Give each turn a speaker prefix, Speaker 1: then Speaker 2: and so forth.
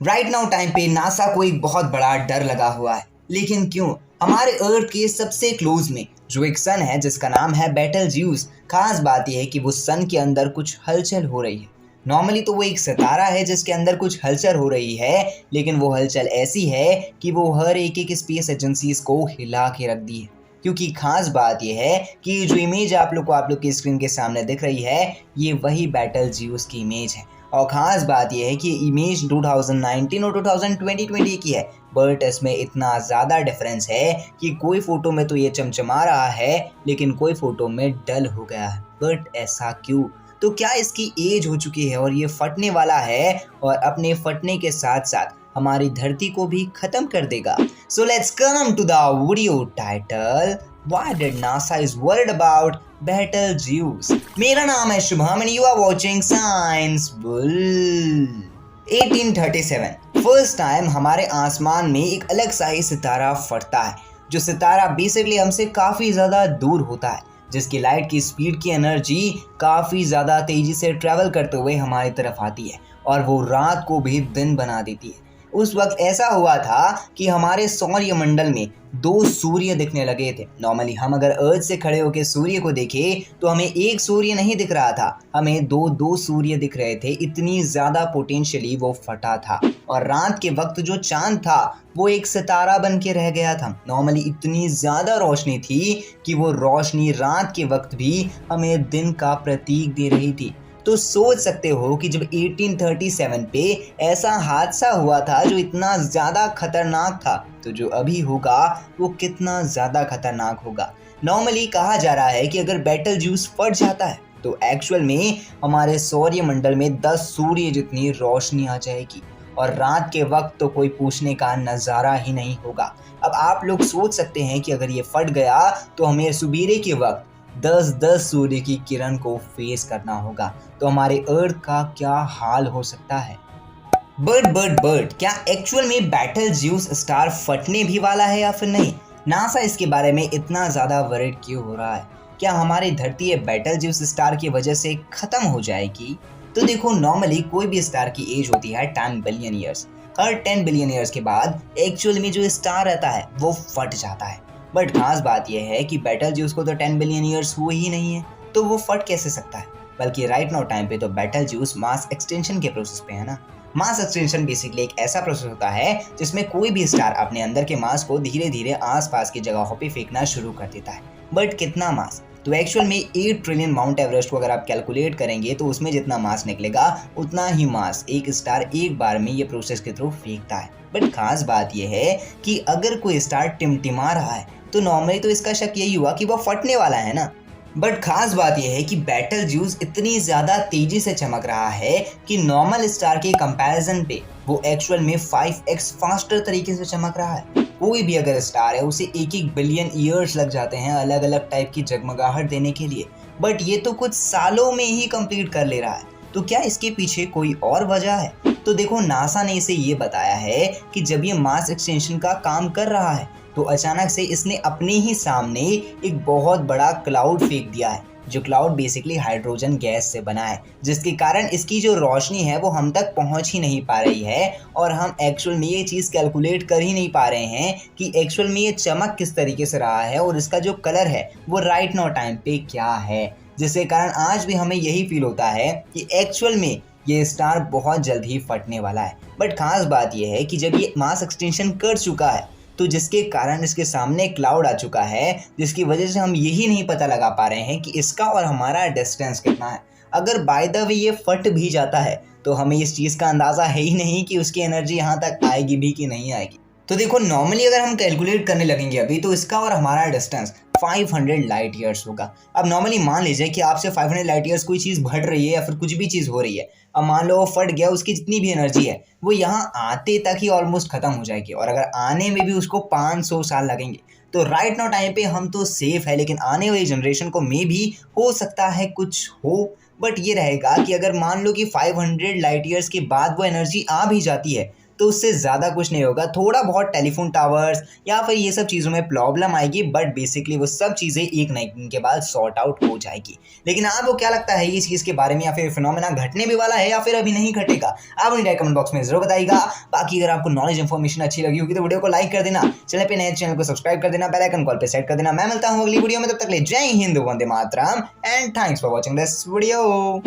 Speaker 1: Right now time पे NASA को एक बहुत बड़ा डर लगा हुआ है। लेकिन क्यों? हमारे अर्थ के सबसे क्लोज में जो एक सन है जिसका नाम है बेटलज्यूस। खास बात यह है कि वो सन के अंदर कुछ हलचल हो रही है। नॉर्मली तो वो एक सितारा है जिसके अंदर कुछ हलचल हो रही है, लेकिन वो हलचल ऐसी है कि वो हर एक स्पेस एजेंसीज को हिला के रख दी है। क्योंकि खास बात यह है कि जो इमेज आप लोग की स्क्रीन के सामने दिख रही है, ये वही बेटलज्यूस की इमेज है। और ख़ास बात यह है कि इमेज 2019 और 2020 की है, बट इसमें इतना ज़्यादा डिफरेंस है कि कोई फ़ोटो में तो ये चमचमा रहा है, लेकिन कोई फ़ोटो में डल हो गया है। बट ऐसा क्यों? तो क्या इसकी एज हो चुकी है और ये फटने वाला है, और अपने फटने के साथ साथ हमारी धरती को भी ख़त्म कर देगा? So let's come to the video title, Why did NASA is worried about Betelgeuse? मेरा नाम है Shubham and you are watching Science Bull. 1837 first time हमारे आसमान में एक अलग सा ही सितारा फटता है। जो सितारा बेसिकली हमसे काफ़ी ज़्यादा दूर होता है, जिसकी लाइट की स्पीड की एनर्जी काफ़ी ज़्यादा तेज़ी से ट्रैवल करते हुए हमारी तरफ आती है, और वो रात को भी दिन बना देती है। उस वक्त ऐसा हुआ था कि हमारे सौरमंडल में दो सूर्य दिखने लगे थे। नॉर्मली हम अगर अर्थ से खड़े होकर सूर्य को देखें तो हमें एक सूर्य नहीं दिख रहा था, हमें दो दो सूर्य दिख रहे थे। इतनी ज़्यादा पोटेंशियली वो फटा था। और रात के वक्त जो चांद था वो एक सितारा बन के रह गया था। नॉर्मली इतनी ज़्यादा रोशनी थी कि वो रोशनी रात के वक्त भी हमें दिन का प्रतीक दे रही थी। तो सोच सकते हो कि जब 1837 पे ऐसा हादसा हुआ था जो इतना ज़्यादा खतरनाक था, तो जो अभी होगा वो कितना ज़्यादा खतरनाक होगा। नॉर्मली कहा जा रहा है कि अगर बेटलज्यूस फट जाता है तो एक्चुअल में हमारे सौरमंडल में 10 सूर्य जितनी रोशनी आ जाएगी, और रात के वक्त तो कोई पूछने का नज़ारा ही नहीं होगा। अब आप लोग सोच सकते हैं कि अगर ये फट गया तो हमें सुबेरे के वक्त 10-10 सूर्य की किरण को फेस करना होगा, तो हमारे अर्थ का क्या हाल हो सकता है। बट क्या एक्चुअल में बेटलज्यूस स्टार फटने भी वाला है या फिर नहीं? नासा इसके बारे में इतना ज़्यादा वरीड क्यों हो रहा है? क्या हमारी धरती ये बेटलज्यूस स्टार की वजह से ख़त्म हो जाएगी? तो देखो, नॉर्मली कोई भी स्टार की एज होती है 10 बिलियन ईयर्स। हर 10 बिलियन ईयर्स के बाद एक्चुअल में जो स्टार रहता है वो फट जाता है। बट खास बात यह है कि बेटलज्यूस को तो 10 बिलियन ईयर्स हुए ही नहीं है, तो वो फट कैसे सकता है? बल्कि राइट नाउ टाइम पे तो बेटलज्यूस मास एक्सटेंशन के प्रोसेस पे है ना। मास एक्सटेंशन बेसिकली एक ऐसा प्रोसेस होता है जिसमें कोई भी स्टार अपने अंदर के मास को धीरे धीरे आसपास की जगहों पे फेंकना शुरू कर देता है। बट कितना मास? तो एक्चुअल में 8 ट्रिलियन माउंट एवरेस्ट को अगर आप कैलकुलेट करेंगे तो उसमें जितना मास निकलेगा उतना ही मास एक स्टार एक बार में ये प्रोसेस के थ्रू फेंकता है। बट खास बात यह है कि अगर कोई स्टार टिमटिमा रहा है तो नॉर्मली तो इसका शक यही हुआ कि वो फटने वाला है ना। बट खास बात यह है कि बेटलज्यूस इतनी ज़्यादा तेज़ी से चमक रहा है कि नॉर्मल स्टार के कंपैरिजन पे वो एक्चुअल में 5x फास्टर तरीके से चमक रहा है। कोई भी अगर स्टार है उसे 1-1 बिलियन ईयर्स लग जाते हैं अलग अलग टाइप की जगमगाहट देने के लिए, बट ये तो कुछ सालों में ही कंप्लीट कर ले रहा है। तो क्या इसके पीछे कोई और वजह है? तो देखो, नासा ने इसे ये बताया है कि जब ये मास एक्सटेंशन का काम कर रहा है तो अचानक से इसने अपने ही सामने एक बहुत बड़ा क्लाउड फेंक दिया है, जो क्लाउड बेसिकली हाइड्रोजन गैस से बना है, जिसके कारण इसकी जो रोशनी है वो हम तक पहुंच ही नहीं पा रही है, और हम एक्चुअल में ये चीज़ कैलकुलेट कर ही नहीं पा रहे हैं कि एक्चुअल में ये चमक किस तरीके से रहा है और इसका जो कलर है वो राइट नाउ टाइम पे क्या है, जिसके कारण आज भी हमें यही फील होता है कि एक्चुअल में ये स्टार बहुत जल्द ही फटने वाला है। बट खास बात यह है कि जब ये मास एक्सटेंशन कर चुका है तो जिसके कारण इसके सामने क्लाउड आ चुका है, जिसकी वजह से हम यही नहीं पता लगा पा रहे हैं कि इसका और हमारा डिस्टेंस कितना है। अगर बाय द वे ये फट भी जाता है तो हमें इस चीज़ का अंदाज़ा है ही नहीं कि उसकी एनर्जी यहाँ तक आएगी भी कि नहीं आएगी। तो देखो, नॉर्मली अगर हम कैलकुलेट करने लगेंगे अभी तो इसका और हमारा डिस्टेंस 500 लाइट ईयर्स होगा। अब नॉर्मली मान लीजिए कि आपसे 500 लाइट ईयर्स कोई चीज़ बढ़ रही है या फिर कुछ भी चीज़ हो रही है। अब मान लो वो फट गया, उसकी जितनी भी एनर्जी है वो यहाँ आते तक ही ऑलमोस्ट ख़त्म हो जाएगी, और अगर आने में भी उसको 500 साल लगेंगे। तो राइट नाउ टाइम पे हम तो सेफ है, लेकिन आने वाली जनरेशन को मे भी हो सकता है कुछ हो। बट ये रहेगा कि अगर मान लो कि 500 लाइट ईयर्स के बाद वो एनर्जी आ भी जाती है तो उससे ज़्यादा कुछ नहीं होगा। थोड़ा बहुत टेलीफोन टावर्स या फिर ये सब चीज़ों में प्रॉब्लम आएगी, बट बेसिकली वो सब चीज़ें एक ना एक दिन के बाद सॉर्ट आउट हो जाएगी। लेकिन आपको क्या लगता है इस चीज़ के बारे में, या फिर फिनोमेना घटने भी वाला है या फिर अभी नहीं घटेगा? आप मुझे कमेंट बॉक्स में जरूर बताइएगा। बाकी अगर आपको नॉलेज इन्फॉर्मेशन अच्छी लगी होगी तो वीडियो को लाइक कर देना, चैनल पे नए चैनल को सब्सक्राइब कर देना, बेल आइकन कॉल पे सेट कर देना। मैं मिलता हूँ अगली वीडियो में, तब तक ले जय हिंद, Vande Mataram and thanks for watching this video.